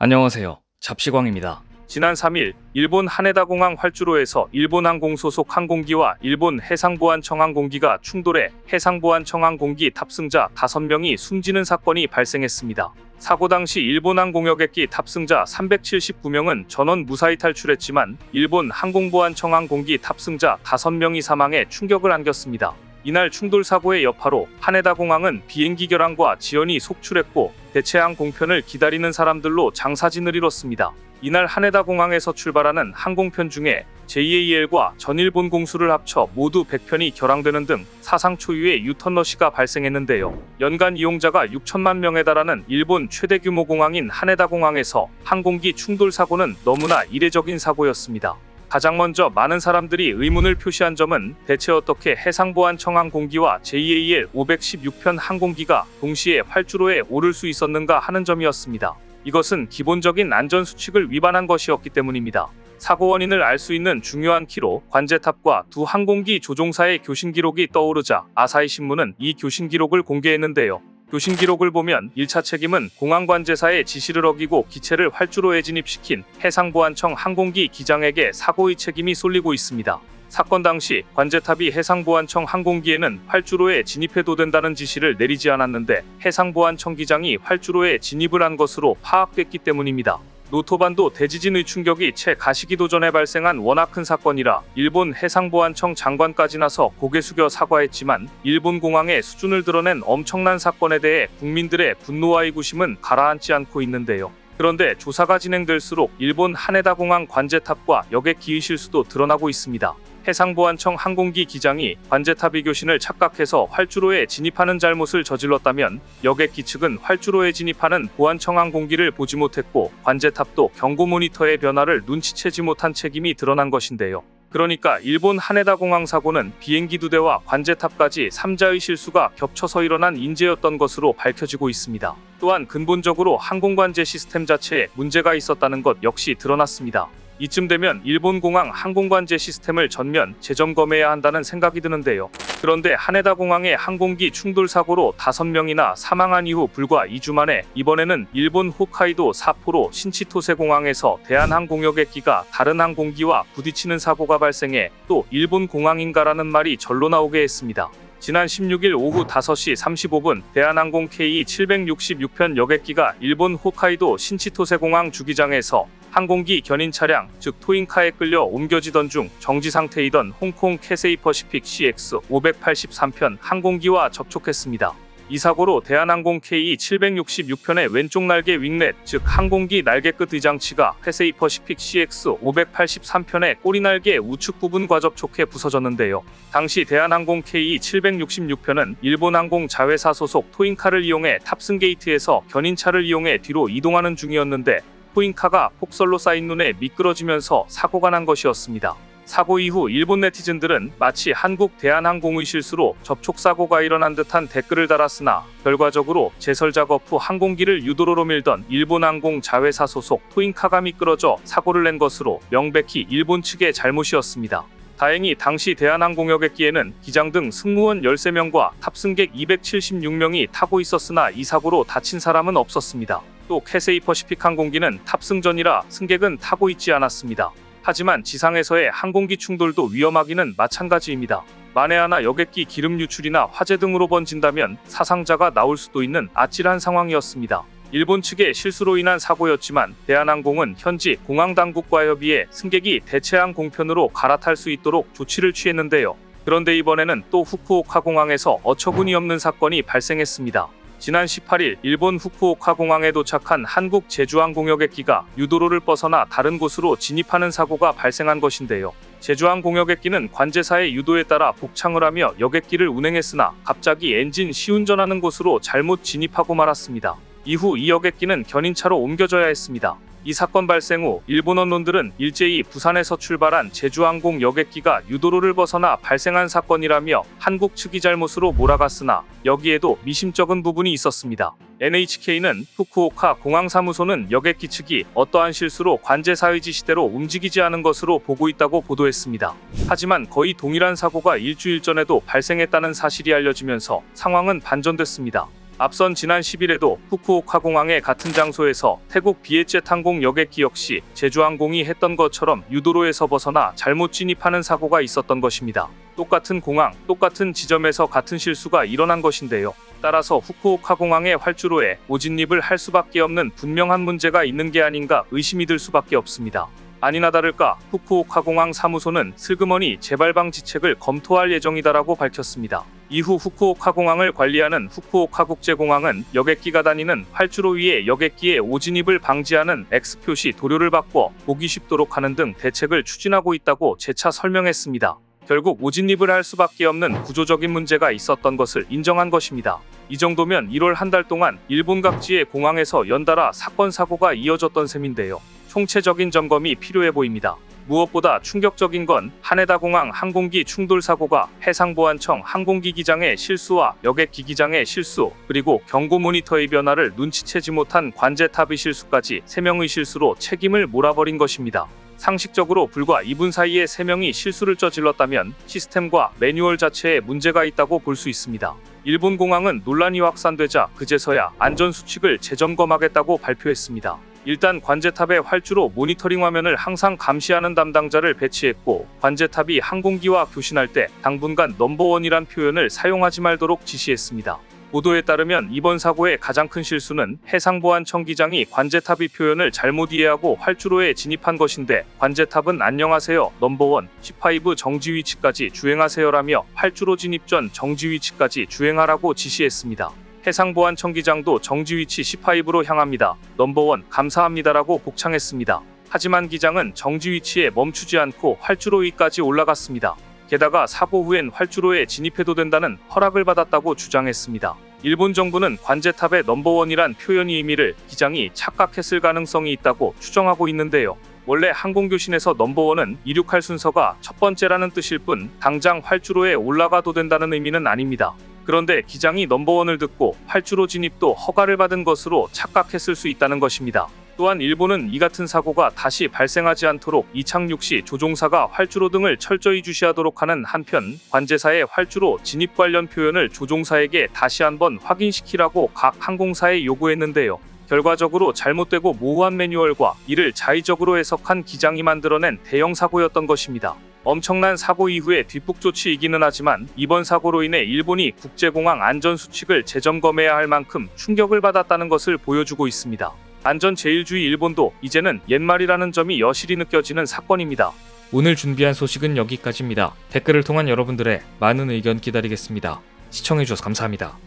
안녕하세요. 잡시광입니다. 지난 3일 일본 하네다공항 활주로에서 일본항공 소속 항공기와 일본 해상보안청 항공기가 충돌해 해상보안청 항공기 탑승자 5명이 숨지는 사건이 발생했습니다. 사고 당시 일본항공 여객기 탑승자 379명은 전원 무사히 탈출했지만 일본 항공보안청 항공기 탑승자 5명이 사망해 충격을 안겼습니다. 이날 충돌 사고의 여파로 하네다공항은 비행기 결항과 지연이 속출했고 대체항 공편을 기다리는 사람들로 장사진을 이뤘습니다. 이날 하네다공항에서 출발하는 항공편 중에 JAL과 전일본 공수를 합쳐 모두 100편이 결항되는 등 사상 초유의 유턴러시가 발생했는데요. 연간 이용자가 6천만 명에 달하는 일본 최대 규모 공항인 하네다공항에서 항공기 충돌 사고는 너무나 이례적인 사고였습니다. 가장 먼저 많은 사람들이 의문을 표시한 점은 대체 어떻게 해상보안청 항공기와 JAL 516편 항공기가 동시에 활주로에 오를 수 있었는가 하는 점이었습니다. 이것은 기본적인 안전수칙을 위반한 것이었기 때문입니다. 사고 원인을 알 수 있는 중요한 키로 관제탑과 두 항공기 조종사의 교신 기록이 떠오르자 아사히 신문은 이 교신 기록을 공개했는데요. 교신 기록을 보면 1차 책임은 공항 관제사의 지시를 어기고 기체를 활주로에 진입시킨 해상보안청 항공기 기장에게 사고의 책임이 쏠리고 있습니다. 사건 당시 관제탑이 해상보안청 항공기에는 활주로에 진입해도 된다는 지시를 내리지 않았는데 해상보안청 기장이 활주로에 진입을 한 것으로 파악됐기 때문입니다. 노토반도 대지진의 충격이 채 가시기도 전에 발생한 워낙 큰 사건이라 일본 해상보안청 장관까지 나서 고개 숙여 사과했지만 일본 공항의 수준을 드러낸 엄청난 사건에 대해 국민들의 분노와 의구심은 가라앉지 않고 있는데요. 그런데 조사가 진행될수록 일본 하네다공항 관제탑과 여객기의 실수도 드러나고 있습니다. 해상보안청 항공기 기장이 관제탑의 교신을 착각해서 활주로에 진입하는 잘못을 저질렀다면 여객기 측은 활주로에 진입하는 보안청 항공기를 보지 못했고 관제탑도 경고 모니터의 변화를 눈치채지 못한 책임이 드러난 것인데요. 그러니까 일본 하네다공항 사고는 비행기 2대와 관제탑까지 3자의 실수가 겹쳐서 일어난 인재였던 것으로 밝혀지고 있습니다. 또한 근본적으로 항공관제 시스템 자체에 문제가 있었다는 것 역시 드러났습니다. 이쯤 되면 일본 공항 항공관제 시스템을 전면 재점검해야 한다는 생각이 드는데요. 그런데 하네다공항의 항공기 충돌 사고로 5명이나 사망한 이후 불과 2주 만에 이번에는 일본 홋카이도 사포로 신치토세 공항에서 대한항공 여객기가 다른 항공기와 부딪히는 사고가 발생해 또 일본 공항인가라는 말이 절로 나오게 했습니다. 지난 16일 오후 5시 35분 대한항공 K766편 여객기가 일본 홋카이도 신치토세 공항 주기장에서 항공기 견인 차량, 즉 토인카에 끌려 옮겨지던 중 정지 상태이던 홍콩 캐세이 퍼시픽 CX583편 항공기와 접촉했습니다. 이 사고로 대한항공 K766편의 왼쪽 날개 윙렛, 즉 항공기 날개 끝 의장치가 캐세이 퍼시픽 CX583편의 꼬리 날개 우측 부분과 접촉해 부서졌는데요. 당시 대한항공 K766편은 일본항공 자회사 소속 토인카를 이용해 탑승 게이트에서 견인차를 이용해 뒤로 이동하는 중이었는데 토인카가 폭설로 쌓인 눈에 미끄러지면서 사고가 난 것이었습니다. 사고 이후 일본 네티즌들은 마치 한국 대한항공의 실수로 접촉사고가 일어난 듯한 댓글을 달았으나 결과적으로 제설 작업 후 항공기를 유도로로 밀던 일본항공 자회사 소속 토인카가 미끄러져 사고를 낸 것으로 명백히 일본 측의 잘못이었습니다. 다행히 당시 대한항공 여객기에는 기장 등 승무원 13명과 탑승객 276명이 타고 있었으나 이 사고로 다친 사람은 없었습니다. 또 캐세이 퍼시픽 항공기는 탑승 전이라 승객은 타고 있지 않았습니다. 하지만 지상에서의 항공기 충돌도 위험하기는 마찬가지입니다. 만에 하나 여객기 기름 유출이나 화재 등으로 번진다면 사상자가 나올 수도 있는 아찔한 상황이었습니다. 일본 측의 실수로 인한 사고였지만 대한항공은 현지 공항당국과 협의해 승객이 대체항 공편으로 갈아탈 수 있도록 조치를 취했는데요. 그런데 이번에는 또 후쿠오카 공항에서 어처구니 없는 사건이 발생했습니다. 지난 18일 일본 후쿠오카 공항에 도착한 한국 제주항공 여객기가 유도로를 벗어나 다른 곳으로 진입하는 사고가 발생한 것인데요. 제주항공 여객기는 관제사의 유도에 따라 복창을 하며 여객기를 운행했으나 갑자기 엔진 시운전하는 곳으로 잘못 진입하고 말았습니다. 이후 이 여객기는 견인차로 옮겨져야 했습니다. 이 사건 발생 후 일본 언론들은 일제히 부산에서 출발한 제주항공 여객기가 유도로를 벗어나 발생한 사건이라며 한국 측이 잘못으로 몰아갔으나 여기에도 미심쩍은 부분이 있었습니다. NHK는 후쿠오카 공항사무소는 여객기 측이 어떠한 실수로 관제사의 지시대로 움직이지 않은 것으로 보고 있다고 보도했습니다. 하지만 거의 동일한 사고가 일주일 전에도 발생했다는 사실이 알려지면서 상황은 반전됐습니다. 앞선 지난 10일에도 후쿠오카 공항의 같은 장소에서 태국 비에젯 항공 여객기 역시 제주항공이 했던 것처럼 유도로에서 벗어나 잘못 진입하는 사고가 있었던 것입니다. 똑같은 공항, 똑같은 지점에서 같은 실수가 일어난 것인데요. 따라서 후쿠오카 공항의 활주로에 오진입을 할 수밖에 없는 분명한 문제가 있는 게 아닌가 의심이 들 수밖에 없습니다. 아니나 다를까 후쿠오카 공항 사무소는 슬그머니 재발 방지책을 검토할 예정이다라고 밝혔습니다. 이후 후쿠오카 공항을 관리하는 후쿠오카 국제공항은 여객기가 다니는 활주로 위에 여객기의 오진입을 방지하는 X표시 도료를 바꿔 보기 쉽도록 하는 등 대책을 추진하고 있다고 재차 설명했습니다. 결국 오진입을 할 수밖에 없는 구조적인 문제가 있었던 것을 인정한 것입니다. 이 정도면 1월 한 달 동안 일본 각지의 공항에서 연달아 사건 사고가 이어졌던 셈인데요. 총체적인 점검이 필요해 보입니다. 무엇보다 충격적인 건 하네다 공항 항공기 충돌 사고가 해상보안청 항공기 기장의 실수와 여객기 기장의 실수, 그리고 경고 모니터의 변화를 눈치채지 못한 관제탑의 실수까지 3명의 실수로 책임을 몰아버린 것입니다. 상식적으로 불과 2분 사이에 3명이 실수를 저질렀다면 시스템과 매뉴얼 자체에 문제가 있다고 볼 수 있습니다. 일본 공항은 논란이 확산되자 그제서야 안전수칙을 재점검하겠다고 발표했습니다. 일단 관제탑의 활주로 모니터링 화면을 항상 감시하는 담당자를 배치했고, 관제탑이 항공기와 교신할 때 당분간 넘버원이란 표현을 사용하지 말도록 지시했습니다. 보도에 따르면 이번 사고의 가장 큰 실수는 해상보안청 기장이 관제탑의 표현을 잘못 이해하고 활주로에 진입한 것인데, 관제탑은 안녕하세요 넘버원 15 정지 위치까지 주행하세요라며 활주로 진입 전 정지 위치까지 주행하라고 지시했습니다. 해상보안청 기장도 정지 위치 15로 향합니다. 넘버원 감사합니다라고 복창했습니다. 하지만 기장은 정지 위치에 멈추지 않고 활주로 위까지 올라갔습니다. 게다가 사고 후엔 활주로에 진입해도 된다는 허락을 받았다고 주장했습니다. 일본 정부는 관제탑의 넘버원이란 표현의 의미를 기장이 착각했을 가능성이 있다고 추정하고 있는데요. 원래 항공교신에서 넘버원은 이륙할 순서가 첫 번째라는 뜻일 뿐 당장 활주로에 올라가도 된다는 의미는 아닙니다. 그런데 기장이 넘버원을 듣고 활주로 진입도 허가를 받은 것으로 착각했을 수 있다는 것입니다. 또한 일본은 이 같은 사고가 다시 발생하지 않도록 이착륙 시 조종사가 활주로 등을 철저히 주시하도록 하는 한편, 관제사의 활주로 진입 관련 표현을 조종사에게 다시 한번 확인시키라고 각 항공사에 요구했는데요. 결과적으로 잘못되고 모호한 매뉴얼과 이를 자의적으로 해석한 기장이 만들어낸 대형 사고였던 것입니다. 엄청난 사고 이후의 뒷북 조치이기는 하지만 이번 사고로 인해 일본이 국제공항 안전수칙을 재점검해야 할 만큼 충격을 받았다는 것을 보여주고 있습니다. 안전제일주의 일본도 이제는 옛말이라는 점이 여실히 느껴지는 사건입니다. 오늘 준비한 소식은 여기까지입니다. 댓글을 통한 여러분들의 많은 의견 기다리겠습니다. 시청해주셔서 감사합니다.